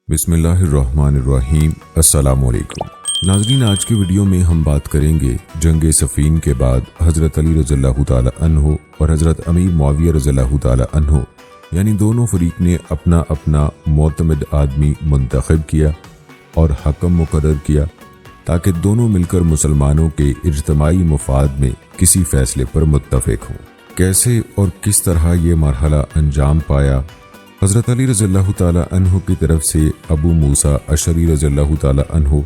بسم اللہ الرحمن الرحیم۔ السلام علیکم ناظرین، آج کی ویڈیو میں ہم بات کریں گے جنگ صفین کے بعد حضرت علی رضی اللہ تعالی عنہ اور حضرت امیر معاویہ رضی اللہ تعالی عنہ یعنی دونوں فریق نے اپنا اپنا معتمد آدمی منتخب کیا اور حکم مقرر کیا تاکہ دونوں مل کر مسلمانوں کے اجتماعی مفاد میں کسی فیصلے پر متفق ہوں۔ کیسے اور کس طرح یہ مرحلہ انجام پایا؟ حضرت علی رضی اللہ تعالی عنہ کی طرف سے ابو موسیٰ اشعری رضی اللہ تعالی عنہ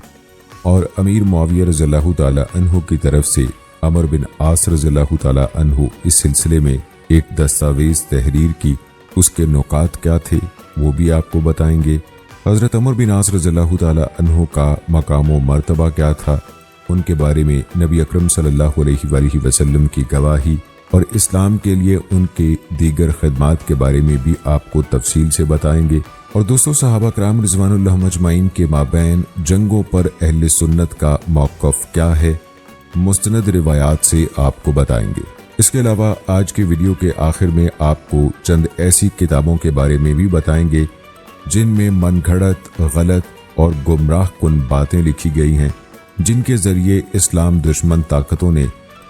اور امیر معاویہ رضی اللہ تعالی عنہ کی طرف سے عمرو بن عاص رضی اللہ تعالی عنہ اس سلسلے میں ایک دستاویز تحریر کی۔ اس کے نکات کیا تھے وہ بھی آپ کو بتائیں گے۔ حضرت عمرو بن عاص رضی اللہ تعالی عنہ کا مقام و مرتبہ کیا تھا، ان کے بارے میں نبی اکرم صلی اللہ علیہ وآلہ وسلم کی گواہی اور اسلام کے لیے ان کے دیگر خدمات کے بارے میں بھی آپ کو تفصیل سے بتائیں گے۔ اور دوستو، صحابہ کرام رضوان اللہ اجمعین کے مابین جنگوں پر اہل سنت کا موقف کیا ہے، مستند روایات سے آپ کو بتائیں گے۔ اس کے علاوہ آج کی ویڈیو کے آخر میں آپ کو چند ایسی کتابوں کے بارے میں بھی بتائیں گے جن میں من گھڑت، غلط اور گمراہ کن باتیں لکھی گئی ہیں، جن کے ذریعے اسلام دشمن طاقتوں نے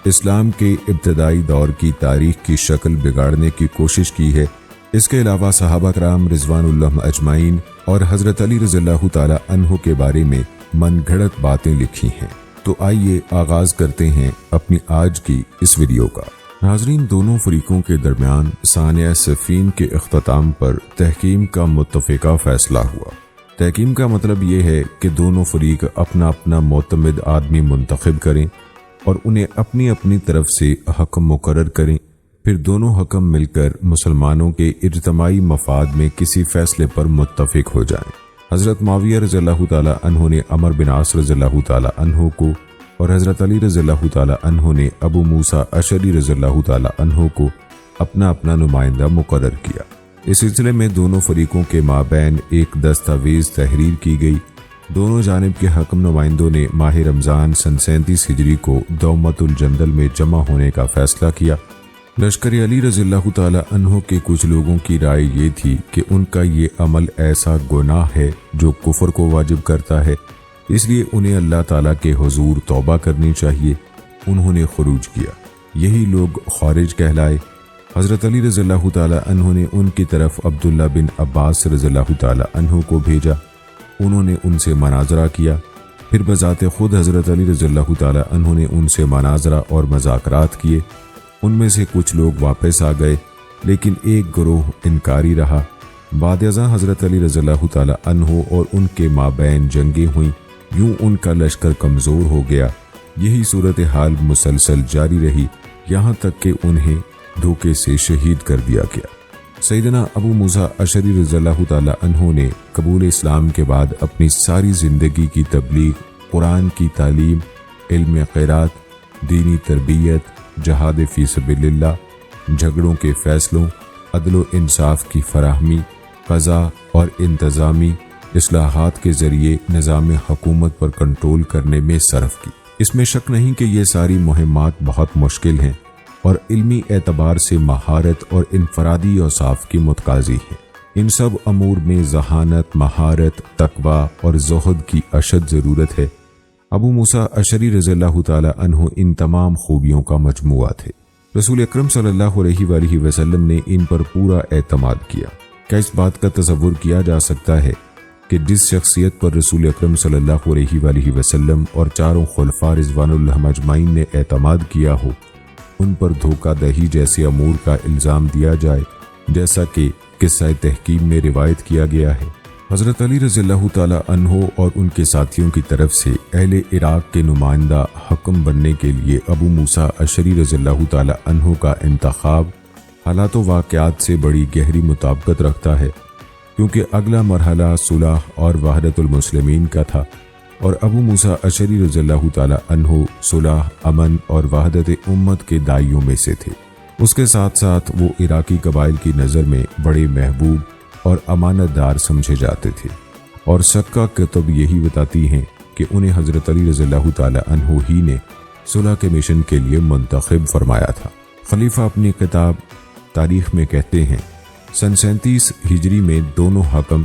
اسلام کے ابتدائی دور کی تاریخ کی شکل بگاڑنے کی کوشش کی ہے۔ اس کے علاوہ صحابہ کرام رضوان اللہ اجمعین اور حضرت علی رضی اللہ تعالی عنہ کے بارے میں من گھڑت باتیں لکھی ہیں۔ تو آئیے آغاز کرتے ہیں اپنی آج کی اس ویڈیو کا۔ ناظرین، دونوں فریقوں کے درمیان ثانیہ صفین کے اختتام پر تحکیم کا متفقہ فیصلہ ہوا۔ تحکیم کا مطلب یہ ہے کہ دونوں فریق اپنا اپنا معتمد آدمی منتخب کریں اور انہیں اپنی اپنی طرف سے حکم مقرر کریں، پھر دونوں حکم مل کر مسلمانوں کے اجتماعی مفاد میں کسی فیصلے پر متفق ہو جائیں۔ حضرت معاویہ رضی اللہ تعالی عنہ نے عمرو بن عاص رضی اللہ تعالی عنہ کو اور حضرت علی رضی اللہ تعالی عنہ نے ابو موسیٰ اشعری رضی اللہ تعالی عنہ کو اپنا اپنا نمائندہ مقرر کیا۔ اس سلسلے میں دونوں فریقوں کے مابین ایک دستاویز تحریر کی گئی۔ دونوں جانب کے حکم نمائندوں نے ماہ رمضان سن 37 ہجری کو دومت الجندل میں جمع ہونے کا فیصلہ کیا۔ لشکر علی رضی اللہ تعالی عنہ کے کچھ لوگوں کی رائے یہ تھی کہ ان کا یہ عمل ایسا گناہ ہے جو کفر کو واجب کرتا ہے، اس لیے انہیں اللہ تعالیٰ کے حضور توبہ کرنی چاہیے۔ انہوں نے خروج کیا، یہی لوگ خوارج کہلائے۔ حضرت علی رضی اللہ تعالی عنہ نے ان کی طرف عبداللہ بن عباس رضی اللہ تعالی عنہ کو بھیجا۔ انہوں نے ان سے مناظرہ کیا، پھر بذات خود حضرت علی رضی اللہ تعالی عنہ نے ان سے مناظرہ اور مذاکرات کیے۔ ان میں سے کچھ لوگ واپس آ گئے، لیکن ایک گروہ انکاری رہا۔ بعد ازاں حضرت علی رضی اللہ تعالی عنہ اور ان کے مابین جنگیں ہوئیں، یوں ان کا لشکر کمزور ہو گیا۔ یہی صورتحال مسلسل جاری رہی، یہاں تک کہ انہیں دھوکے سے شہید کر دیا گیا۔ سیدنا ابو موسیٰ اشعری رضی اللہ تعالی عنہ نے قبول اسلام کے بعد اپنی ساری زندگی کی تبلیغ، قرآن کی تعلیم، علم قرات، دینی تربیت، جہاد فی سبیل اللہ، جھگڑوں کے فیصلوں، عدل و انصاف کی فراہمی، قضاء اور انتظامی اصلاحات کے ذریعے نظام حکومت پر کنٹرول کرنے میں صرف کی۔ اس میں شک نہیں کہ یہ ساری مہمات بہت مشکل ہیں اور علمی اعتبار سے مہارت اور انفرادی اوصاف کی متقاضی ہے۔ ان سب امور میں ذہانت، مہارت، تقوی اور زہد کی اشد ضرورت ہے۔ ابو موسیٰ اشعری رضی اللہ تعالی عنہ ان تمام خوبیوں کا مجموعہ تھے۔ رسول اکرم صلی اللہ علیہ وآلہ وسلم نے ان پر پورا اعتماد کیا۔ کیا اس بات کا تصور کیا جا سکتا ہے کہ جس شخصیت پر رسول اکرم صلی اللہ علیہ وآلہ وسلم اور چاروں خلفاء رضوان اللہ اجمعین نے اعتماد کیا ہو، ان پر دھوکہ دہی جیسے امور کا الزام دیا جائے، جیسا کہ قصہ تحکیم میں روایت کیا گیا ہے؟ حضرت علی رضی اللہ تعالی عنہ اور ان کے ساتھیوں کی طرف سے اہل عراق کے نمائندہ حکم بننے کے لیے ابو موسیٰ اشعری رضی اللہ تعالی عنہ کا انتخاب حالات و واقعات سے بڑی گہری مطابقت رکھتا ہے، کیونکہ اگلا مرحلہ صلح اور وحدت المسلمین کا تھا، اور ابو موسیٰ اشعری رضی اللہ تعالی عنہ صلح، امن اور وحدت امت کے داعیوں میں سے تھے۔ اس کے ساتھ ساتھ وہ عراقی قبائل کی نظر میں بڑے محبوب اور امانت دار سمجھے جاتے تھے، اور سکہ کتب یہی بتاتی ہیں کہ انہیں حضرت علی رضی اللہ تعالی عنہ ہی نے صلح کے مشن کے لیے منتخب فرمایا تھا۔ خلیفہ اپنی کتاب تاریخ میں کہتے ہیں، سن 37 ہجری میں دونوں حکم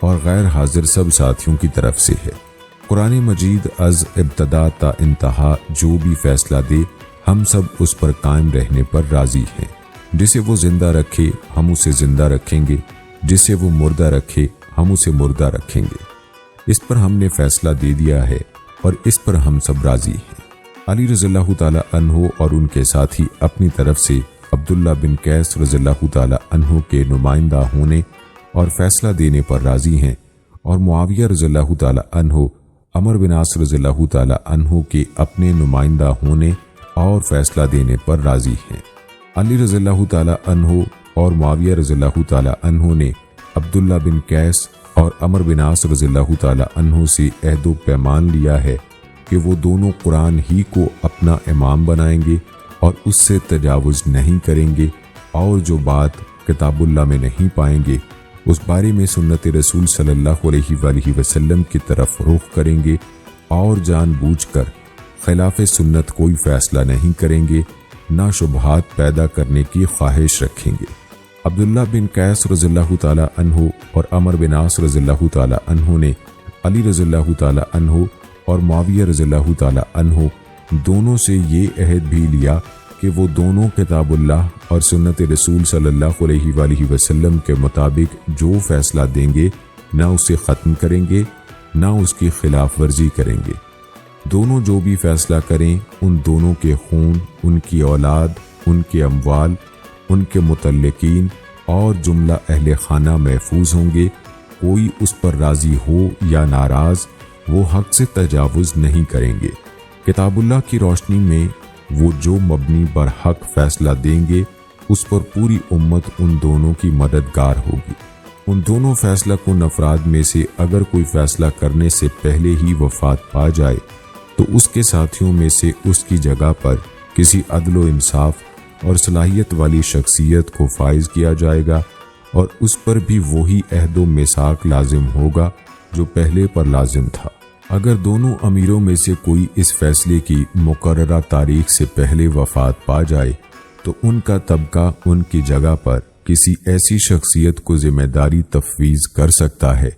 اور غیر حاضر سب ساتھیوں کی طرف سے ہے۔ قرآن مجید از ابتدا تا انتہا جو بھی فیصلہ دے ہم سب اس پر قائم رہنے پر راضی ہیں۔ جسے وہ زندہ رکھے ہم اسے زندہ رکھیں گے، جسے وہ مردہ رکھے ہم اسے مردہ رکھیں گے۔ اس پر ہم نے فیصلہ دے دیا ہے اور اس پر ہم سب راضی ہیں۔ علی رضی اللہ تعالی عنہ اور ان کے ساتھی اپنی طرف سے عبداللہ بن قیس رضی اللہ تعالی عنہ کے نمائندہ ہونے اور فیصلہ دینے پر راضی ہیں، اور معاویہ رضی اللہ تعالی عنہ عمر بن عاص رضی اللہ تعالی عنہ کے اپنے نمائندہ ہونے اور فیصلہ دینے پر راضی ہیں۔ علی رضی اللہ تعالی عنہ اور معاویہ رضی اللہ تعالی عنہ نے عبداللہ بن قیس اور عمر بن عاص رضی اللہ تعالی عنہ سے عہد و پیمان لیا ہے کہ وہ دونوں قرآن ہی کو اپنا امام بنائیں گے اور اس سے تجاوز نہیں کریں گے، اور جو بات کتاب اللہ میں نہیں پائیں گے اس بارے میں سنت رسول صلی اللہ علیہ وآلہ وسلم کی طرف رخ کریں گے، اور جان بوجھ کر خلاف سنت کوئی فیصلہ نہیں کریں گے، نہ شبہات پیدا کرنے کی خواہش رکھیں گے۔ عبداللہ بن قیس رضی اللہ تعالی عنہ اور عمر بن عاص رضی اللہ تعالی عنہ نے علی رضی اللہ تعالی عنہ اور معاویہ رضی اللہ تعالی عنہ دونوں سے یہ عہد بھی لیا کہ وہ دونوں کتاب اللہ اور سنت رسول صلی اللہ علیہ وآلہ وسلم کے مطابق جو فیصلہ دیں گے نہ اسے ختم کریں گے نہ اس کی خلاف ورزی کریں گے۔ دونوں جو بھی فیصلہ کریں ان دونوں کے خون، ان کی اولاد، ان کے اموال، ان کے متعلقین اور جملہ اہل خانہ محفوظ ہوں گے۔ کوئی اس پر راضی ہو یا ناراض وہ حق سے تجاوز نہیں کریں گے۔ کتاب اللہ کی روشنی میں وہ جو مبنی بر حق فیصلہ دیں گے اس پر پوری امت ان دونوں کی مددگار ہوگی۔ ان دونوں فیصلہ کن افراد میں سے اگر کوئی فیصلہ کرنے سے پہلے ہی وفات پا جائے تو اس کے ساتھیوں میں سے اس کی جگہ پر کسی عدل و انصاف اور صلاحیت والی شخصیت کو فائز کیا جائے گا، اور اس پر بھی وہی عہد و میثاق لازم ہوگا جو پہلے پر لازم تھا۔ اگر دونوں امیروں میں سے کوئی اس فیصلے کی مقررہ تاریخ سے پہلے وفات پا جائے تو ان کا طبقہ ان کی جگہ پر کسی ایسی شخصیت کو ذمہ داری تفویض کر سکتا ہے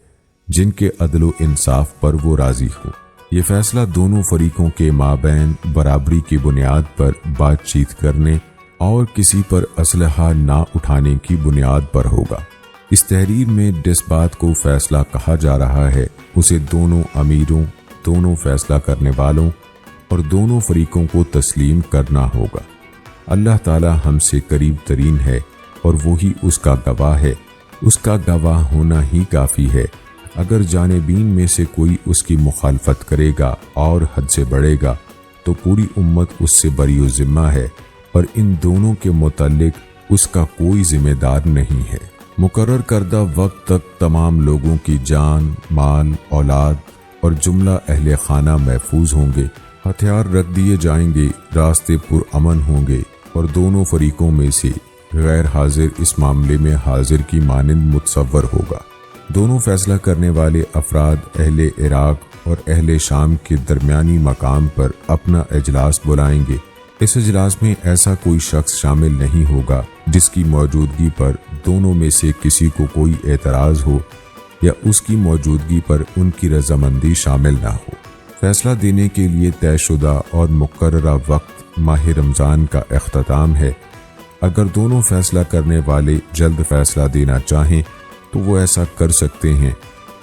جن کے عدل و انصاف پر وہ راضی ہو۔ یہ فیصلہ دونوں فریقوں کے مابین برابری کی بنیاد پر بات چیت کرنے اور کسی پر اسلحہ نہ اٹھانے کی بنیاد پر ہوگا۔ اس تحریر میں جس بات کو فیصلہ کہا جا رہا ہے اسے دونوں امیروں، دونوں فیصلہ کرنے والوں اور دونوں فریقوں کو تسلیم کرنا ہوگا۔ اللہ تعالی ہم سے قریب ترین ہے اور وہی اس کا گواہ ہے۔ اس کا گواہ ہونا ہی کافی ہے۔ اگر جانبین میں سے کوئی اس کی مخالفت کرے گا اور حد سے بڑھے گا تو پوری امت اس سے بری و ذمہ ہے، اور ان دونوں کے متعلق اس کا کوئی ذمہ دار نہیں ہے۔ مقرر کردہ وقت تک تمام لوگوں کی جان، مال، اولاد اور جملہ اہل خانہ محفوظ ہوں گے، ہتھیار رکھ دیے جائیں گے، راستے پرامن ہوں گے، اور دونوں فریقوں میں سے غیر حاضر اس معاملے میں حاضر کی مانند متصور ہوگا۔ دونوں فیصلہ کرنے والے افراد اہل عراق اور اہل شام کے درمیانی مقام پر اپنا اجلاس بلائیں گے۔ اس اجلاس میں ایسا کوئی شخص شامل نہیں ہوگا جس کی موجودگی پر دونوں میں سے کسی کو کوئی اعتراض ہو یا اس کی موجودگی پر ان کی رضامندی شامل نہ ہو۔ فیصلہ دینے کے لیے طے شدہ اور مقررہ وقت ماہ رمضان کا اختتام ہے۔ اگر دونوں فیصلہ کرنے والے جلد فیصلہ دینا چاہیں تو وہ ایسا کر سکتے ہیں،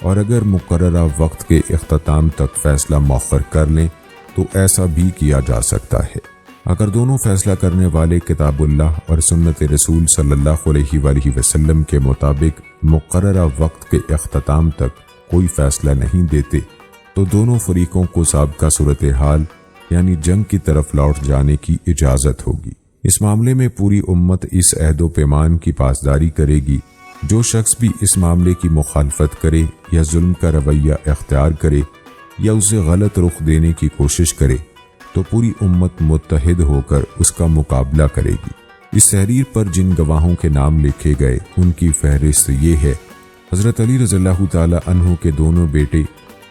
اور اگر مقررہ وقت کے اختتام تک فیصلہ مؤخر کر لیں تو ایسا بھی کیا جا سکتا ہے۔ اگر دونوں فیصلہ کرنے والے کتاب اللہ اور سنت رسول صلی اللہ علیہ وآلہ وسلم کے مطابق مقررہ وقت کے اختتام تک کوئی فیصلہ نہیں دیتے تو دونوں فریقوں کو سابقہ صورتحال یعنی جنگ کی طرف لوٹ جانے کی اجازت ہوگی۔ اس معاملے میں پوری امت اس عہد و پیمان کی پاسداری کرے گی۔ جو شخص بھی اس معاملے کی مخالفت کرے یا ظلم کا رویہ اختیار کرے یا اسے غلط رخ دینے کی کوشش کرے تو پوری امت متحد ہو کر اس کا مقابلہ کرے گی۔ اس تحریر پر جن گواہوں کے نام لکھے گئے ان کی فہرست یہ ہے: حضرت علی رضی اللہ تعالی عنہ کے دونوں بیٹے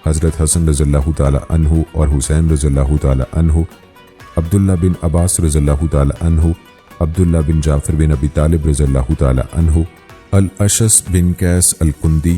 حضرت حسن رضی اللہ تعالی عنہ اور حسین رضی اللہ تعالی عنہ، عبداللہ بن عباس رضی اللہ تعالی عنہ، عبداللہ بن جعفر بن ابی طالب رضی اللہ تعالی عنہ، الاشس بن قیس الکندی،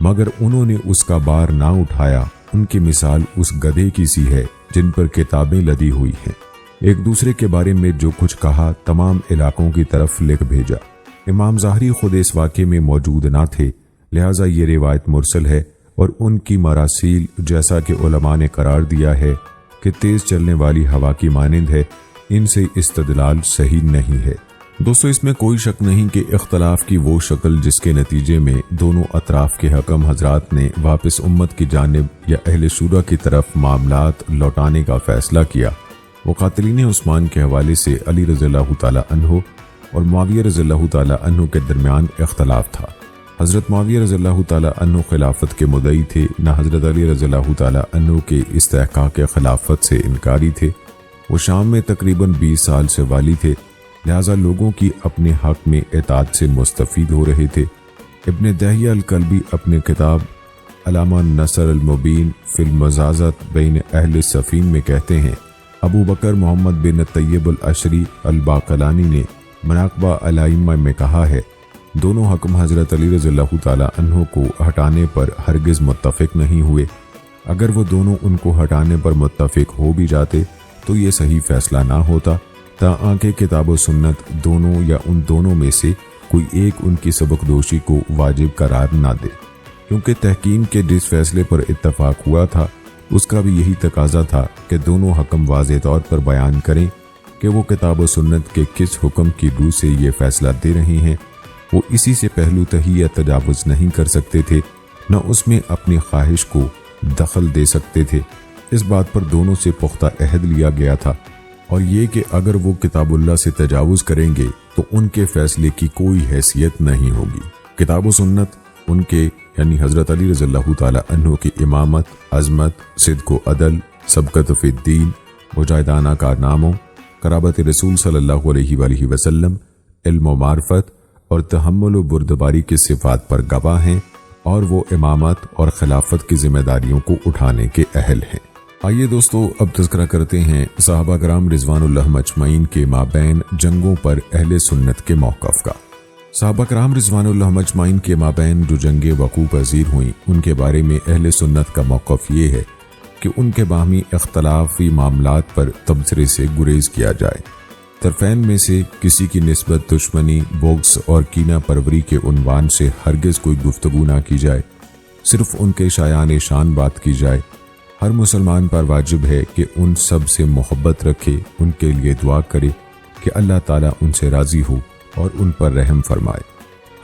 مگر انہوں نے اس کا بار نہ اٹھایا، ان کی مثال اس گدھے کی سی ہے جن پر کتابیں لدی ہوئی ہیں۔ ایک دوسرے کے بارے میں جو کچھ کہا تمام علاقوں کی طرف لکھ بھیجا۔ امام ظاہری خود اس واقعے میں موجود نہ تھے، لہٰذا یہ روایت مرسل ہے، اور ان کی مراسیل جیسا کہ علماء نے قرار دیا ہے کہ تیز چلنے والی ہوا کی مانند ہے، ان سے استدلال صحیح نہیں ہے۔ دوستو، اس میں کوئی شک نہیں کہ اختلاف کی وہ شکل جس کے نتیجے میں دونوں اطراف کے حکم حضرات نے واپس امت کی جانب یا اہل شورا کی طرف معاملات لوٹانے کا فیصلہ کیا، وہ قاتلین عثمان کے حوالے سے علی رضی اللہ تعالی عنہ اور معاویہ رضی اللہ تعالی عنہ کے درمیان اختلاف تھا۔ حضرت معاویہ رضی اللہ تعالی عنہ خلافت کے مدعی تھے، نہ حضرت علی رضی اللہ تعالی عنہ کے استحقاق خلافت سے انکاری تھے۔ وہ شام میں تقریباً 20 سال سے والی تھے، لہذا لوگوں کی اپنے حق میں اطاعت سے مستفید ہو رہے تھے۔ ابن دہیہ الکلبی اپنے کتاب علامہ نصر المبین فی المزازت بین اہل صفین میں کہتے ہیں، ابو بکر محمد بن طیب العشری الباقلانی نے مناقبہ الائمہ میں کہا ہے، دونوں حکم حضرت علی رضی اللہ تعالی عنہ کو ہٹانے پر ہرگز متفق نہیں ہوئے۔ اگر وہ دونوں ان کو ہٹانے پر متفق ہو بھی جاتے تو یہ صحیح فیصلہ نہ ہوتا، تاکہ کتاب و سنت دونوں یا ان دونوں میں سے کوئی ایک ان کی سبق دوشی کو واجب قرار نہ دے، کیونکہ تحکیم کے جس فیصلے پر اتفاق ہوا تھا اس کا بھی یہی تقاضا تھا کہ دونوں حکم واضح طور پر بیان کریں کہ وہ کتاب و سنت کے کس حکم کی روح سے یہ فیصلہ دے رہے ہیں۔ وہ اسی سے پہلو تہی یا تجاوز نہیں کر سکتے تھے، نہ اس میں اپنی خواہش کو دخل دے سکتے تھے۔ اس بات پر دونوں سے پختہ عہد لیا گیا تھا، اور یہ کہ اگر وہ کتاب اللہ سے تجاوز کریں گے تو ان کے فیصلے کی کوئی حیثیت نہیں ہوگی۔ کتاب و سنت ان کے یعنی حضرت علی رضی اللہ تعالی عنہ کی امامت، عظمت، صدق و عدل، سبقت فی الدین، مجاہدانہ کارناموں، قرابت رسول صلی اللہ علیہ وآلہ وسلم، علم و معرفت اور تحمل و بردباری کی صفات پر گواہ ہیں، اور وہ امامت اور خلافت کی ذمہ داریوں کو اٹھانے کے اہل ہیں۔ آئیے دوستو اب تذکرہ کرتے ہیں صحابہ کرام رضوان اللہ مجمعین کے مابین جنگوں پر اہل سنت کے موقف کا۔ صحابہ کرام رضوان اللہ مجمعین کے مابین جو جنگیں وقوع پذیر ہوئیں ان کے بارے میں اہل سنت کا موقف یہ ہے کہ ان کے باہمی اختلافی معاملات پر تبصرے سے گریز کیا جائے۔ طرفین میں سے کسی کی نسبت دشمنی، بغض اور کینہ پروری کے عنوان سے ہرگز کوئی گفتگو نہ کی جائے، صرف ان کے شایان شان بات کی جائے۔ ہر مسلمان پر واجب ہے کہ ان سب سے محبت رکھے، ان کے لیے دعا کرے کہ اللہ تعالیٰ ان سے راضی ہو اور ان پر رحم فرمائے۔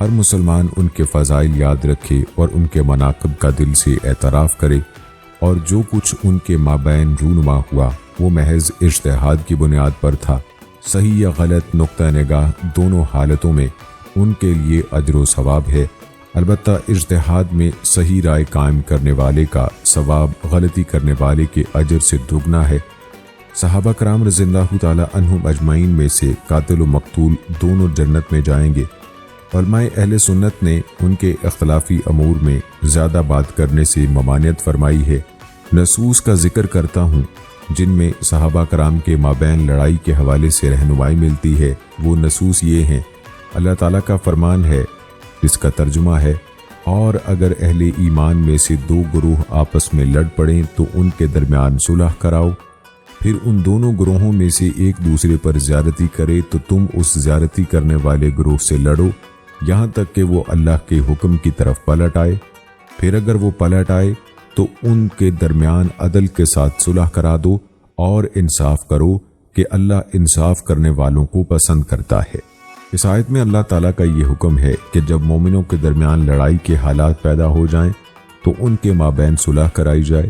ہر مسلمان ان کے فضائل یاد رکھے اور ان کے مناقب کا دل سے اعتراف کرے، اور جو کچھ ان کے مابین رونما ہوا وہ محض اجتہاد کی بنیاد پر تھا۔ صحیح یا غلط نقطہ نگاہ دونوں حالتوں میں ان کے لیے اجر و ثواب ہے، البتہ اجتہاد میں صحیح رائے قائم کرنے والے کا ثواب غلطی کرنے والے کے اجر سے دگنا ہے۔ صحابہ کرام رضی اللہ تعالی عنہم اجمعین میں سے قاتل و مقتول دونوں جنت میں جائیں گے۔ علماء اہل سنت نے ان کے اختلافی امور میں زیادہ بات کرنے سے ممانعت فرمائی ہے۔ نصوص کا ذکر کرتا ہوں جن میں صحابہ کرام کے مابین لڑائی کے حوالے سے رہنمائی ملتی ہے۔ وہ نصوص یہ ہیں، اللہ تعالیٰ کا فرمان ہے جس کا ترجمہ ہے، اور اگر اہل ایمان میں سے دو گروہ آپس میں لڑ پڑیں تو ان کے درمیان صلح کراؤ، پھر ان دونوں گروہوں میں سے ایک دوسرے پر زیادتی کرے تو تم اس زیادتی کرنے والے گروہ سے لڑو یہاں تک کہ وہ اللہ کے حکم کی طرف پلٹ آئے، پھر اگر وہ پلٹ آئے تو ان کے درمیان عدل کے ساتھ صلح کرا دو اور انصاف کرو کہ اللہ انصاف کرنے والوں کو پسند کرتا ہے۔ اس آیت میں اللہ تعالیٰ کا یہ حکم ہے کہ جب مومنوں کے درمیان لڑائی کے حالات پیدا ہو جائیں تو ان کے مابین صلح کرائی جائے،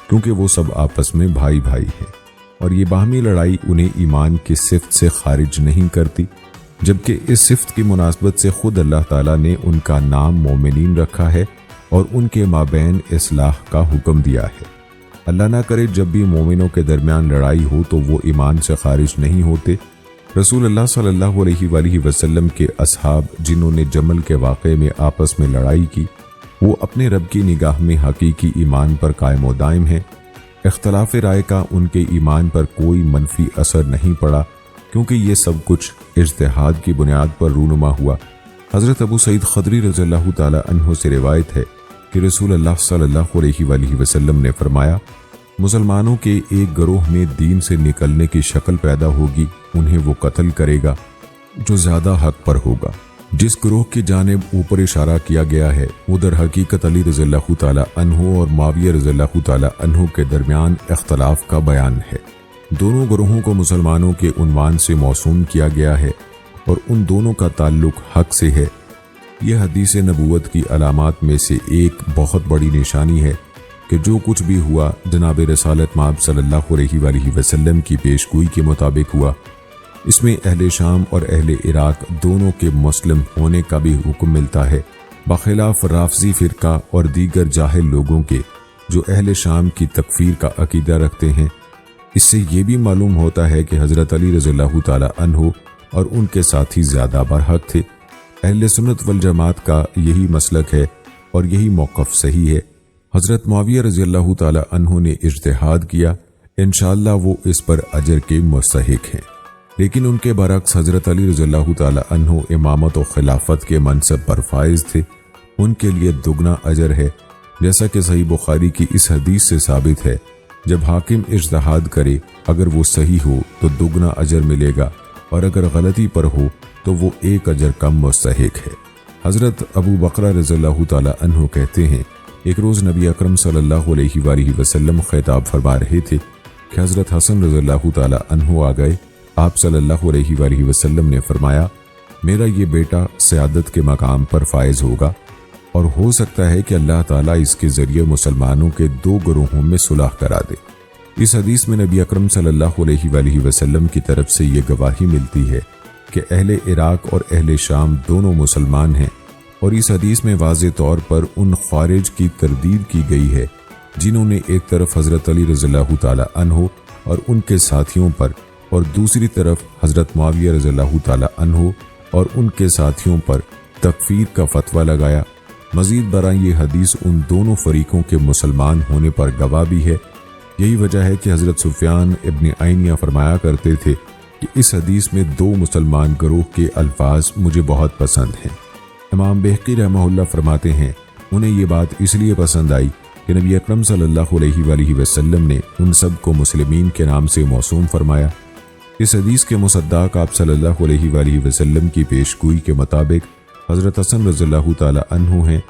کیونکہ وہ سب آپس میں بھائی بھائی ہیں، اور یہ باہمی لڑائی انہیں ایمان کی صفت سے خارج نہیں کرتی، جبکہ اس صفت کی مناسبت سے خود اللہ تعالیٰ نے ان کا نام مومنین رکھا ہے اور ان کے مابین اصلاح کا حکم دیا ہے۔ اللہ نہ کرے جب بھی مومنوں کے درمیان لڑائی ہو تو وہ ایمان سے خارج نہیں ہوتے۔ رسول اللہ صلی اللہ علیہ وآلہ وسلم کے اصحاب جنہوں نے جمل کے واقعے میں آپس میں لڑائی کی، وہ اپنے رب کی نگاہ میں حقیقی ایمان پر قائم و دائم ہیں۔ اختلاف رائے کا ان کے ایمان پر کوئی منفی اثر نہیں پڑا، کیونکہ یہ سب کچھ اجتہاد کی بنیاد پر رونما ہوا۔ حضرت ابو سعید خدری رضی اللہ تعالی عنہ سے روایت ہے کہ رسول اللہ صلی اللہ علیہ وآلہ وسلم نے فرمایا، مسلمانوں کے ایک گروہ میں دین سے نکلنے کی شکل پیدا ہوگی، انہیں وہ قتل کرے گا جو زیادہ حق پر ہوگا۔ جس گروہ کی جانب اوپر اشارہ کیا گیا ہے وہ در حقیقت علی رضی اللہ تعالی عنہ اور معاویہ رضی اللہ تعالی عنہ کے درمیان اختلاف کا بیان ہے۔ دونوں گروہوں کو مسلمانوں کے عنوان سے موسوم کیا گیا ہے اور ان دونوں کا تعلق حق سے ہے۔ یہ حدیث نبوت کی علامات میں سے ایک بہت بڑی نشانی ہے کہ جو کچھ بھی ہوا جناب رسالت مآب صلی اللہ علیہ وآلہ وسلم کی پیشگوئی کے مطابق ہوا۔ اس میں اہل شام اور اہل عراق دونوں کے مسلم ہونے کا بھی حکم ملتا ہے، بخلاف رافضی فرقہ اور دیگر جاہل لوگوں کے جو اہل شام کی تکفیر کا عقیدہ رکھتے ہیں۔ اس سے یہ بھی معلوم ہوتا ہے کہ حضرت علی رضی اللہ تعالی عنہ اور ان کے ساتھی زیادہ برحق تھے۔ اہل سنت والجماعت کا یہی مسلک ہے اور یہی موقف صحیح ہے۔ حضرت معاویہ رضی اللہ تعالی عنہ نے اجتہاد کیا، انشاءاللہ وہ اس پر اجر کے مستحق ہیں، لیکن ان کے برعکس حضرت علی رضی اللہ تعالی عنہ امامت و خلافت کے منصب پر فائز تھے، ان کے لیے دگنا اجر ہے، جیسا کہ صحیح بخاری کی اس حدیث سے ثابت ہے، جب حاکم اجتہاد کرے اگر وہ صحیح ہو تو دگنا اجر ملے گا اور اگر غلطی پر ہو تو وہ ایک اجر کم مستحق ہے۔ حضرت ابو بکر رضی اللہ تعالی عنہ کہتے ہیں، ایک روز نبی اکرم صلی اللہ علیہ وآلہ وسلم خطاب فرما رہے تھے کہ حضرت حسن رضی اللہ تعالی عنہ آ گئے۔ آپ صلی اللہ علیہ وآلہ وسلم نے فرمایا، میرا یہ بیٹا سیادت کے مقام پر فائز ہوگا اور ہو سکتا ہے کہ اللہ تعالیٰ اس کے ذریعے مسلمانوں کے دو گروہوں میں صلح کرا دے۔ اس حدیث میں نبی اکرم صلی اللہ علیہ وآلہ وسلم کی طرف سے یہ گواہی ملتی ہے کہ اہل عراق اور اہل شام دونوں مسلمان ہیں، اور اس حدیث میں واضح طور پر ان خوارج کی تردید کی گئی ہے جنہوں نے ایک طرف حضرت علی رضی اللہ تعالی عنہ اور ان کے ساتھیوں پر اور دوسری طرف حضرت معاویہ رضی اللہ تعالی عنہ اور ان کے ساتھیوں پر تکفیر کا فتویٰ لگایا۔ مزید برآں یہ حدیث ان دونوں فریقوں کے مسلمان ہونے پر گواہ بھی ہے۔ یہی وجہ ہے کہ حضرت سفیان ابن عینیہ فرمایا کرتے تھے کہ اس حدیث میں دو مسلمان گروہ کے الفاظ مجھے بہت پسند ہیں۔ امام بہقی رحمہ اللہ فرماتے ہیں، انہیں یہ بات اس لیے پسند آئی کہ نبی اکرم صلی اللہ علیہ وآلہ وسلم نے ان سب کو مسلمین کے نام سے موسوم فرمایا۔ اس حدیث کے مصداق آپ صلی اللہ علیہ وآلہ وسلم کی پیشگوئی کے مطابق حضرت حسن رضی اللہ تعالی عنہ ہیں۔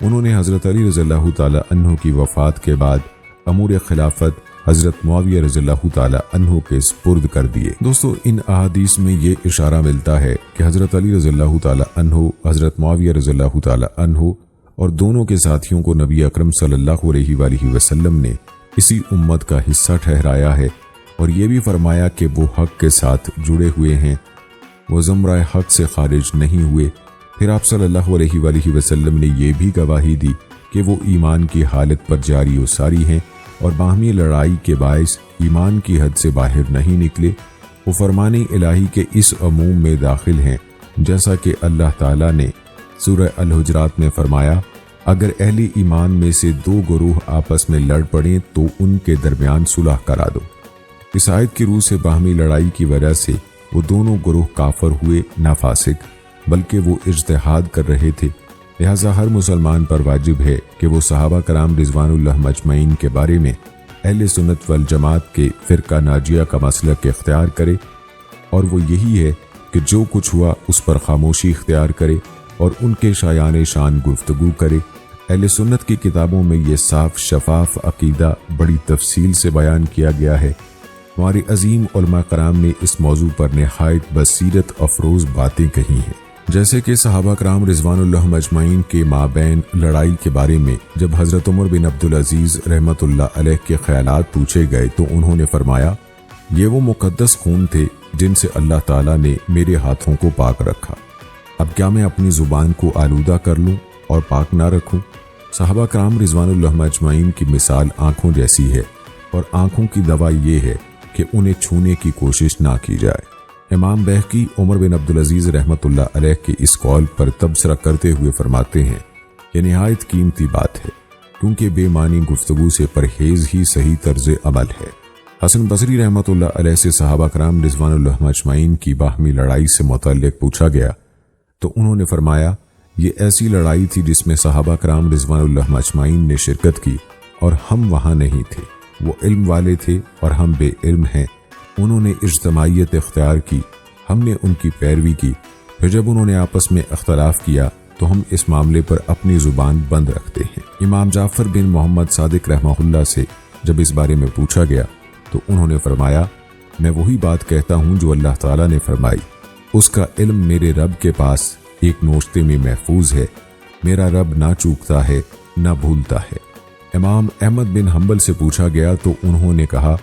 انہوں نے حضرت علی رضی اللہ تعالی عنہ کی وفات کے بعد امور خلافت حضرت معاویہ رضی اللہ تعالی عنہ کے سپرد کر دیے۔ دوستو، ان احادیث میں یہ اشارہ ملتا ہے کہ حضرت علی رضی اللہ تعالی عنہ، حضرت معاویہ رضی اللہ تعالی عنہ اور دونوں کے ساتھیوں کو نبی اکرم صلی اللہ علیہ وآلہ وسلم نے اسی امت کا حصہ ٹھہرایا ہے، اور یہ بھی فرمایا کہ وہ حق کے ساتھ جڑے ہوئے ہیں، وہ زمرہ حق سے خارج نہیں ہوئے۔ پھر آپ صلی اللہ علیہ وآلہ وسلم نے یہ بھی گواہی دی کہ وہ ایمان کی حالت پر جاری و ساری ہیں اور باہمی لڑائی کے باعث ایمان کی حد سے باہر نہیں نکلے۔ وہ فرمان الہی کے اس عموم میں داخل ہیں، جیسا کہ اللہ تعالیٰ نے سورہ الحجرات میں فرمایا، اگر اہل ایمان میں سے دو گروہ آپس میں لڑ پڑیں تو ان کے درمیان صلح کرا دو۔ اس آیت کی روح سے باہمی لڑائی کی وجہ سے وہ دونوں گروہ کافر ہوئے، نہ فاسق، بلکہ وہ اجتہاد کر رہے تھے۔ لہذا ہر مسلمان پر واجب ہے کہ وہ صحابہ کرام رضوان اللہ مجمعین کے بارے میں اہل سنت والجماعت کے فرقہ ناجیہ کا مسلک اختیار کرے، اور وہ یہی ہے کہ جو کچھ ہوا اس پر خاموشی اختیار کرے اور ان کے شایان شان گفتگو کرے۔ اہل سنت کی کتابوں میں یہ صاف شفاف عقیدہ بڑی تفصیل سے بیان کیا گیا ہے۔ ہمارے عظیم علماء کرام نے اس موضوع پر نہایت بصیرت افروز باتیں کہی ہیں، جیسے کہ صحابہ کرام رضوان اللہ مجمعین کے مابین لڑائی کے بارے میں جب حضرت عمر بن عبدالعزیز رحمۃ اللہ علیہ کے خیالات پوچھے گئے تو انہوں نے فرمایا، یہ وہ مقدس خون تھے جن سے اللہ تعالیٰ نے میرے ہاتھوں کو پاک رکھا، اب کیا میں اپنی زبان کو آلودہ کر لوں اور پاک نہ رکھوں؟ صحابہ کرام رضوان اللہ مجمعین کی مثال آنکھوں جیسی ہے، اور آنکھوں کی دوا یہ ہے کہ انہیں چھونے کی کوشش نہ کی جائے۔ امام بہقی عمر بن عبدالعزیز رحمۃ اللہ علیہ کے اس قول پر تبصرہ کرتے ہوئے فرماتے ہیں، یہ نہایت قیمتی بات ہے، کیونکہ بے معنی گفتگو سے پرہیز ہی صحیح طرز عمل ہے۔ حسن بصری رحمۃ اللہ علیہ سے صحابہ کرام رضوان اللہ مجمعین کی باہمی لڑائی سے متعلق پوچھا گیا تو انہوں نے فرمایا، یہ ایسی لڑائی تھی جس میں صحابہ کرام رضوان اللہ اجمعین نے شرکت کی اور ہم وہاں نہیں تھے۔ وہ علم والے تھے اور ہم بے علم ہیں۔ انہوں نے اجتماعیت اختیار کی، ہم نے ان کی پیروی کی۔ پھر جب انہوں نے آپس میں اختلاف کیا تو ہم اس معاملے پر اپنی زبان بند رکھتے ہیں۔ امام جعفر بن محمد صادق رحمہ اللہ سے جب اس بارے میں پوچھا گیا تو انہوں نے فرمایا، میں وہی بات کہتا ہوں جو اللہ تعالیٰ نے فرمائی، اس کا علم میرے رب کے پاس ایک نوشتے میں محفوظ ہے، میرا رب نہ چوکتا ہے نہ بھولتا ہے۔ امام احمد بن حنبل سے پوچھا گیا تو انہوں نے کہا،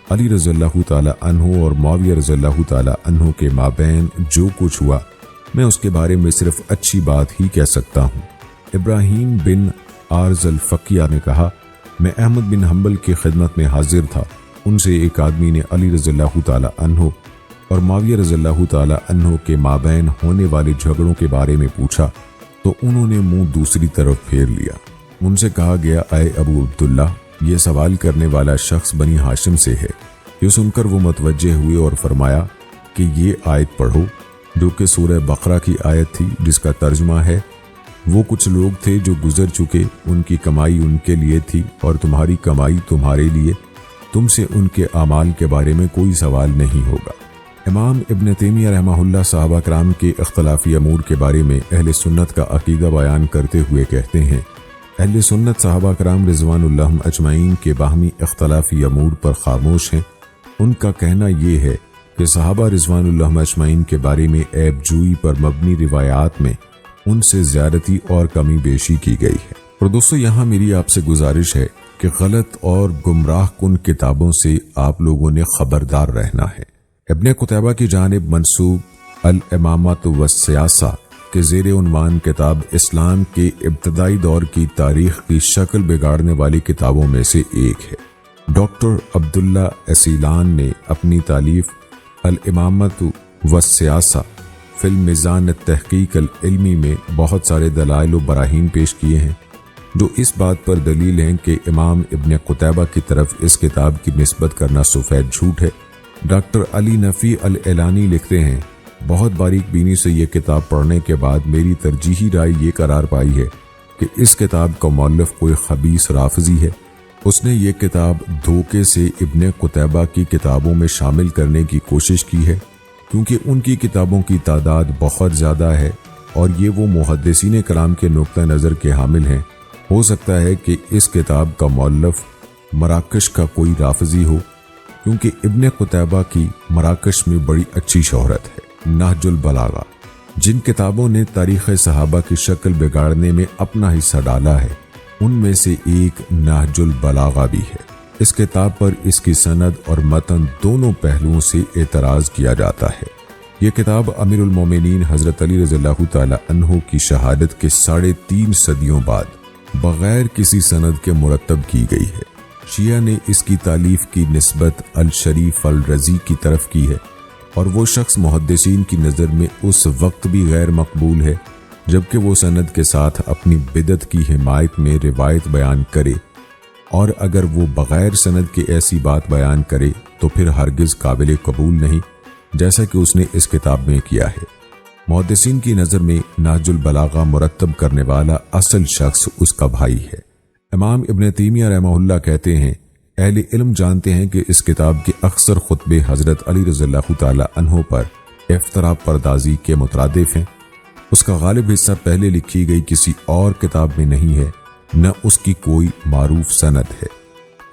علی رضی اللہ تعالی عنہ اور معاویہ رضی اللہ تعالی عنہ کے مابین جو کچھ ہوا میں اس کے بارے میں صرف اچھی بات ہی کہہ سکتا ہوں۔ ابراہیم بن آرز الفقیہ نے کہا، میں احمد بن حنبل کی خدمت میں حاضر تھا، ان سے ایک آدمی نے علی رضی اللہ تعالی عنہ اور معاویہ رضی اللہ تعالی عنہ کے مابین ہونے والے جھگڑوں کے بارے میں پوچھا تو انہوں نے منہ دوسری طرف پھیر لیا۔ ان سے کہا گیا، اے ابو عبداللہ، یہ سوال کرنے والا شخص بنی ہاشم سے ہے۔ یہ سن کر وہ متوجہ ہوئے اور فرمایا کہ یہ آیت پڑھو، جو کہ سورہ بقرہ کی آیت تھی جس کا ترجمہ ہے، وہ کچھ لوگ تھے جو گزر چکے، ان کی کمائی ان کے لیے تھی اور تمہاری کمائی تمہارے لیے، تم سے ان کے اعمال کے بارے میں کوئی سوال نہیں ہوگا۔ امام ابن تیمیہ رحمہ اللہ صحابہ کرام کے اختلافی امور کے بارے میں اہل سنت کا عقیدہ بیان کرتے ہوئے کہتے ہیں، اہل سنت صحابہ کرام رضوان اللہ اجمعین کے باہمی اختلافی امور پر خاموش ہیں۔ ان کا کہنا یہ ہے کہ صحابہ رضوان اللہ اجمعین کے بارے میں عیب جوئی پر مبنی روایات میں ان سے زیادتی اور کمی بیشی کی گئی ہے۔ اور دوستو، یہاں میری آپ سے گزارش ہے کہ غلط اور گمراہ کن کتابوں سے آپ لوگوں نے خبردار رہنا ہے۔ ابن قتیبہ کی جانب منسوب الامامۃ والسیاسہ کے زیر عنوان کتاب اسلام کے ابتدائی دور کی تاریخ کی شکل بگاڑنے والی کتابوں میں سے ایک ہے۔ ڈاکٹر عبداللہ اسیلان نے اپنی تالیف الامامۃ والسیاسہ فی المیزان التحقیق العلمی میں بہت سارے دلائل و براہین پیش کیے ہیں جو اس بات پر دلیل ہیں کہ امام ابن قتیبہ کی طرف اس کتاب کی نسبت کرنا سفید جھوٹ ہے۔ ڈاکٹر علی نفی الاعلانی لکھتے ہیں، بہت باریک بینی سے یہ کتاب پڑھنے کے بعد میری ترجیحی رائے یہ قرار پائی ہے کہ اس کتاب کا مؤلف کوئی خبیث رافضی ہے۔ اس نے یہ کتاب دھوکے سے ابن قتیبہ کی کتابوں میں شامل کرنے کی کوشش کی ہے، کیونکہ ان کی کتابوں کی تعداد بہت زیادہ ہے اور یہ وہ محدثین کرام کے نقطہ نظر کے حامل ہیں۔ ہو سکتا ہے کہ اس کتاب کا مؤلف مراکش کا کوئی رافضی ہو، کیونکہ ابن قتیبہ کی مراکش میں بڑی اچھی شہرت ہے۔ نہج البلاغہ، جن کتابوں نے تاریخ صحابہ کی شکل بگاڑنے میں اپنا حصہ ڈالا ہے، ان میں سے ایک نہج البلاغہ بھی ہے۔ اس کتاب پر اس کی سند اور متن دونوں پہلوؤں سے اعتراض کیا جاتا ہے۔ یہ کتاب امیر المومنین حضرت علی رضی اللہ تعالی عنہ کی شہادت کے 3.5 صدیوں بعد بغیر کسی سند کے مرتب کی گئی ہے۔ شیعہ نے اس کی تالیف کی نسبت الشریف الرضی کی طرف کی ہے، اور وہ شخص محدثین کی نظر میں اس وقت بھی غیر مقبول ہے جبکہ وہ سند کے ساتھ اپنی بدعت کی حمایت میں روایت بیان کرے، اور اگر وہ بغیر سند کے ایسی بات بیان کرے تو پھر ہرگز قابل قبول نہیں، جیسا کہ اس نے اس کتاب میں کیا ہے۔ محدثین کی نظر میں نہج البلاغہ مرتب کرنے والا اصل شخص اس کا بھائی ہے۔ امام ابن تیمیہ رحمہ اللہ کہتے ہیں، اہل علم جانتے ہیں کہ اس کتاب کے اکثر خطبے حضرت علی رضی اللہ تعالی عنہ پر افتراء پردازی کے مترادف ہیں۔ اس کا غالب حصہ پہلے لکھی گئی کسی اور کتاب میں نہیں ہے، نہ اس کی کوئی معروف سند ہے۔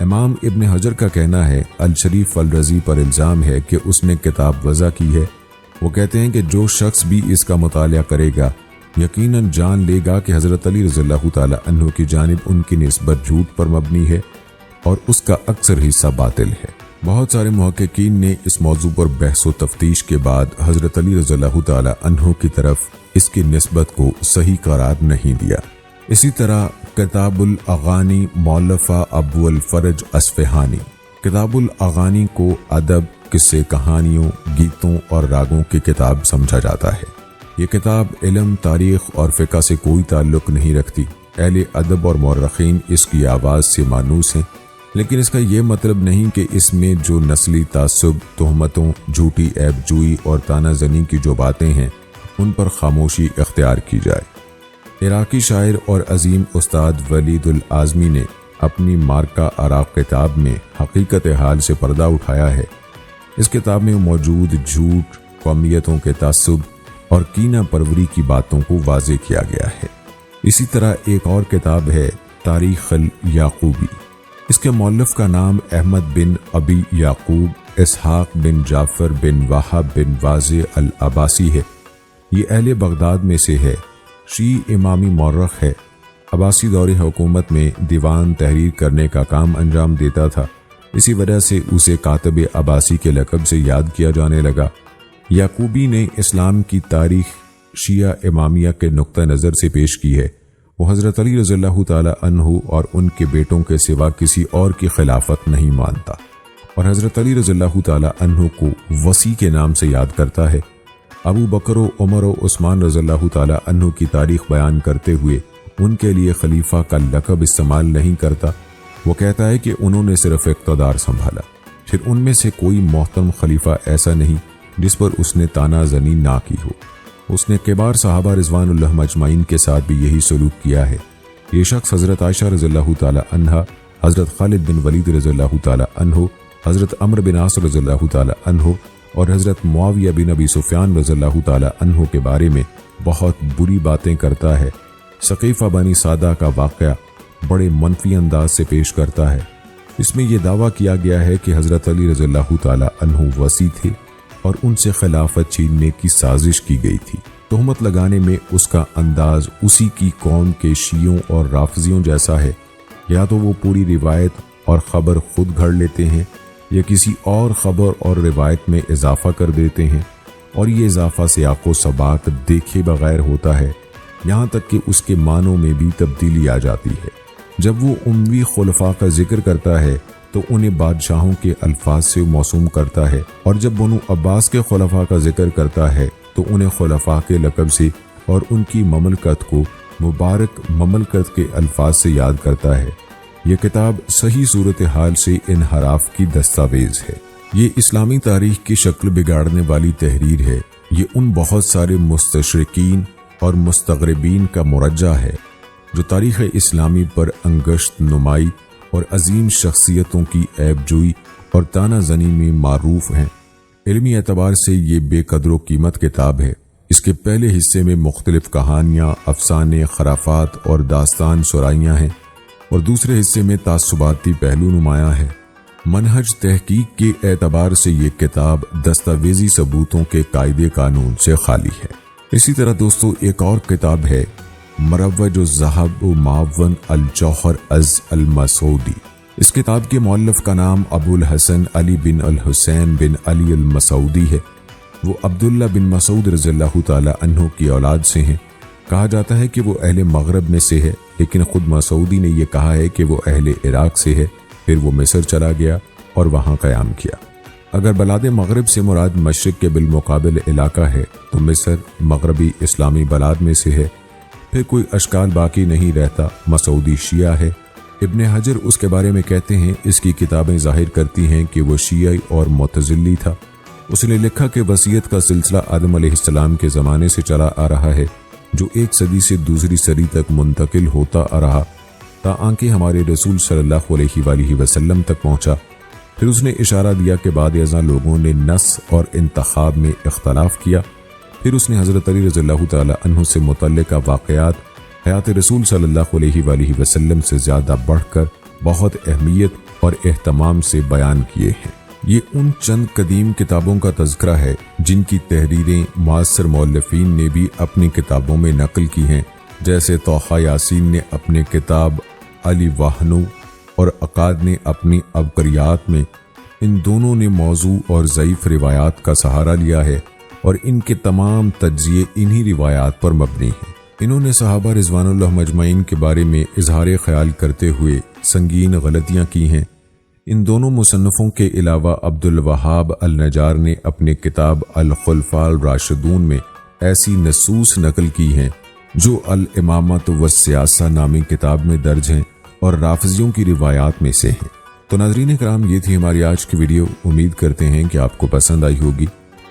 امام ابن حجر کا کہنا ہے، الشریف الرضی پر الزام ہے کہ اس نے کتاب وضع کی ہے۔ وہ کہتے ہیں کہ جو شخص بھی اس کا مطالعہ کرے گا یقیناً جان لے گا کہ حضرت علی رضی اللہ تعالی عنہ کی جانب ان کی نسبت جھوٹ پر مبنی ہے اور اس کا اکثر حصہ باطل ہے۔ بہت سارے محققین نے اس موضوع پر بحث و تفتیش کے بعد حضرت علی رضی اللہ تعالی عنہ کی طرف اس کی نسبت کو صحیح قرار نہیں دیا۔ اسی طرح کتاب الاغانی مولفہ ابو الفرج اصفہانی، کتاب الاغانی کو ادب، قصے، کہانیوں، گیتوں اور راگوں کی کتاب سمجھا جاتا ہے۔ یہ کتاب علم، تاریخ اور فقہ سے کوئی تعلق نہیں رکھتی۔ اہل ادب اور مورخین اس کی آواز سے مانوس ہیں، لیکن اس کا یہ مطلب نہیں کہ اس میں جو نسلی تعصب، تہمتوں، جھوٹی عیب جوئی اور تانہ زنی کی جو باتیں ہیں ان پر خاموشی اختیار کی جائے۔ عراقی شاعر اور عظیم استاد ولید العازمی نے اپنی مارکہ عراق کتاب میں حقیقت حال سے پردہ اٹھایا ہے۔ اس کتاب میں موجود جھوٹ، قومیتوں کے تعصب اور کینہ پروری کی باتوں کو واضح کیا گیا ہے۔ اسی طرح ایک اور کتاب ہے تاریخ الیعقوبی۔ اس کے مؤلف کا نام احمد بن ابی یعقوب اسحاق بن جعفر بن وہب بن واضح العباسی ہے۔ یہ اہل بغداد میں سے ہے، شیعی امامی مورخ ہے۔ عباسی دور حکومت میں دیوان تحریر کرنے کا کام انجام دیتا تھا، اسی وجہ سے اسے کاتب عباسی کے لقب سے یاد کیا جانے لگا۔ یعقوبی نے اسلام کی تاریخ شیعہ امامیہ کے نقطہ نظر سے پیش کی ہے۔ وہ حضرت علی رضی اللہ تعالی عنہ اور ان کے بیٹوں کے سوا کسی اور کی خلافت نہیں مانتا، اور حضرت علی رضی اللہ تعالی عنہ کو وصی کے نام سے یاد کرتا ہے۔ ابو بکر و عمر و عثمان رضی اللہ تعالی عنہ کی تاریخ بیان کرتے ہوئے ان کے لیے خلیفہ کا لقب استعمال نہیں کرتا۔ وہ کہتا ہے کہ انہوں نے صرف اقتدار سنبھالا، پھر ان میں سے کوئی محترم خلیفہ ایسا نہیں جس پر اس نے تانا زنی نہ کی ہو۔ اس نے کبار صحابہ رضوان اللہ مجمعین کے ساتھ بھی یہی سلوک کیا ہے۔ یہ شخص حضرت عائشہ رضی اللہ تعالی عنہا، حضرت خالد بن ولید رضی اللہ تعالی عنہ، حضرت عمرو بن عاص رضی اللہ تعالی عنہ اور حضرت معاویہ بن ابی سفیان رضی اللہ تعالی عنہ کے بارے میں بہت بری باتیں کرتا ہے۔ ثقیفہ بنی سادہ کا واقعہ بڑے منفی انداز سے پیش کرتا ہے۔ اس میں یہ دعویٰ کیا گیا ہے کہ حضرت علی رضی اللہ تعالی عنہ وصی تھے اور ان سے خلافت چھیننے کی سازش کی گئی تھی۔ تہمت لگانے میں اس کا انداز اسی کی قوم کے شیعوں اور رافضیوں جیسا ہے، یا تو وہ پوری روایت اور خبر خود گھڑ لیتے ہیں یا کسی اور خبر اور روایت میں اضافہ کر دیتے ہیں، اور یہ اضافہ سیاق و سباق دیکھے بغیر ہوتا ہے، یہاں تک کہ اس کے معنوں میں بھی تبدیلی آ جاتی ہے۔ جب وہ اموی خلفاء کا ذکر کرتا ہے تو انہیں بادشاہوں کے الفاظ سے موسوم کرتا ہے، اور جب بنو عباس کے خلفاء کا ذکر کرتا ہے تو انہیں خلفاء کے لقب سے اور ان کی مملکت کو مبارک مملکت کے الفاظ سے یاد کرتا ہے۔ یہ کتاب صحیح صورتحال سے انحراف کی دستاویز ہے۔ یہ اسلامی تاریخ کی شکل بگاڑنے والی تحریر ہے۔ یہ ان بہت سارے مستشرقین اور مستغربین کا مرجع ہے جو تاریخ اسلامی پر انگشت نمائی اور عظیم شخصیتوں کی عیب جوئی اور تانا زنی میں معروف ہیں۔ علمی اعتبار سے یہ بے قدر و قیمت کتاب ہے۔ اس کے پہلے حصے میں مختلف کہانیاں، افسانے، خرافات اور داستان سرائیاں ہیں، اور دوسرے حصے میں تعصباتی پہلو نمایاں ہے۔ منہج تحقیق کے اعتبار سے یہ کتاب دستاویزی ثبوتوں کے قاعدے قانون سے خالی ہے۔ اسی طرح دوستو ایک اور کتاب ہے مروج الذہب و معون الجوہر از المسعودی۔ اس کتاب کے مؤلف کا نام ابو الحسن علی بن الحسین بن علی المسعودی ہے۔ وہ عبداللہ بن مسعود رضی اللہ تعالی عنہ کی اولاد سے ہیں۔ کہا جاتا ہے کہ وہ اہل مغرب میں سے ہے، لیکن خود مسعودی نے یہ کہا ہے کہ وہ اہل عراق سے ہے۔ پھر وہ مصر چلا گیا اور وہاں قیام کیا۔ اگر بلاد مغرب سے مراد مشرق کے بالمقابل علاقہ ہے تو مصر مغربی اسلامی بلاد میں سے ہے۔ پھر کوئی اشکال باقی نہیں رہتا، مسعودی شیعہ ہے۔ ابن حجر اس کے بارے میں کہتے ہیں اس کی کتابیں ظاہر کرتی ہیں کہ وہ شیعی اور معتزلی تھا۔ اس نے لکھا کہ وصیت کا سلسلہ آدم علیہ السلام کے زمانے سے چلا آ رہا ہے، جو ایک صدی سے دوسری صدی تک منتقل ہوتا آ رہا تاکہ ہمارے رسول صلی اللہ علیہ وآلہ وسلم تک پہنچا۔ پھر اس نے اشارہ دیا کہ بعد ازاں لوگوں نے نص اور انتخاب میں اختلاف کیا۔ پھر اس نے حضرت علی رضی اللہ تعالی عنہ سے متعلقہ واقعات حیات رسول صلی اللہ علیہ وآلہ وسلم سے زیادہ بڑھ کر بہت اہمیت اور اہتمام سے بیان کیے ہیں۔ یہ ان چند قدیم کتابوں کا تذکرہ ہے جن کی تحریریں معاصر مؤلفین نے بھی اپنی کتابوں میں نقل کی ہیں، جیسے طٰہٰ یاسین نے اپنے کتاب علی وحنو اور عقاد نے اپنی عبقریات میں ان دونوں نے موضوع اور ضعیف روایات کا سہارا لیا ہے، اور ان کے تمام تجزیے انہی روایات پر مبنی ہیں۔ انہوں نے صحابہ رضوان اللہ مجمعین کے بارے میں اظہار خیال کرتے ہوئے سنگین غلطیاں کی ہیں۔ ان دونوں مصنفوں کے علاوہ عبد الوہاب النجار نے اپنے کتاب الخلفاء الراشدون میں ایسی نصوص نقل کی ہیں جو الامامۃ والسیاسہ نامی کتاب میں درج ہیں اور رافضیوں کی روایات میں سے ہیں۔ تو ناظرین کرام، یہ تھی ہماری آج کی ویڈیو۔ امید کرتے ہیں کہ آپ کو پسند آئی ہوگی۔